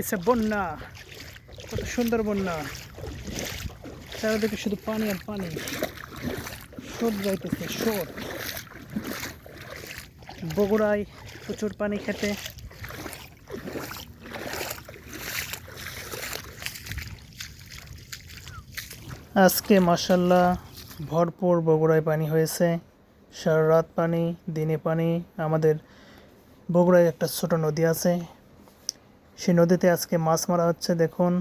এসে বন্যা, কত সুন্দর বন্যা, চারিদিকে শুধু পানি আর পানি, স্রোত যাইতেছে স্রোত। বগুড়ায় প্রচুর পানি খেতে। আজকে মাশাআল্লাহ ভরপুর বগুড়ায় পানি হয়েছে, সারা রাত পানি, দিনে পানি। আমাদের বগুড়ায় একটা ছোট নদী আছে, সেই নদীতে আজকে মাছ মারা হচ্ছে। দেখুন,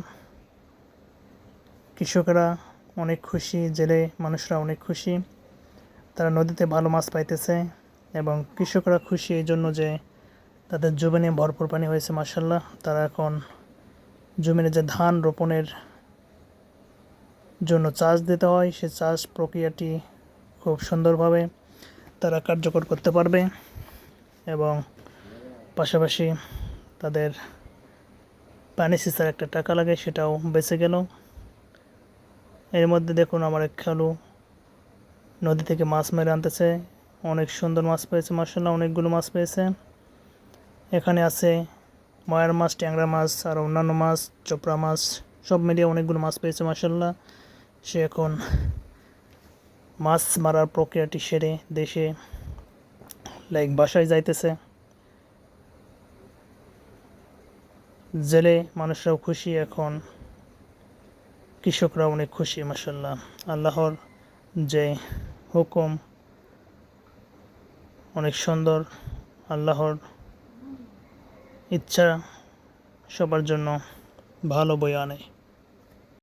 কৃষকরা অনেক খুশি, জেলে মানুষরা অনেক খুশি, তারা নদীতে ভালো মাছ পাইতেছে। এবং কৃষকরা খুশি এই জন্য যে তাদের জমিনে ভরপুর পানি হয়েছে মাশাআল্লাহ। তারা এখন জমিনে যে ধান রোপণের জন্য চাষ দিতে হয়, সে চাষ প্রক্রিয়াটি খুব সুন্দরভাবে তারা কার্যকর করতে পারবে। এবং পাশাপাশি তাদের পানি সেচার একটা টাকা লাগে, সেটাও বেঁচে গেল। এর মধ্যে দেখুন, আমার এক খালু নদী থেকে মাছ মেরে আনতেছে। অনেক সুন্দর মাছ পেয়েছে মাশাআল্লাহ, অনেকগুলো মাছ পেয়েছে। এখানে আছে ময়ার মাছ, ট্যাংরা মাছ, আর অন্যান্য মাছ, চোপড়া মাছ, সব মিলিয়ে অনেকগুলো মাছ পেয়েছে মাশাআল্লাহ। সে এখন মাছ মারার প্রক্রিয়াটি সেরে দেশে বাসায় যাইতেছে। জেলে মানুষরাও খুশি, এখন কৃষকরা অনেক খুশি মাশাআল্লাহ। আল্লাহর যে হুকুম অনেক সুন্দর, আল্লাহর ইচ্ছা সবার জন্য ভালো বয়ে আনে।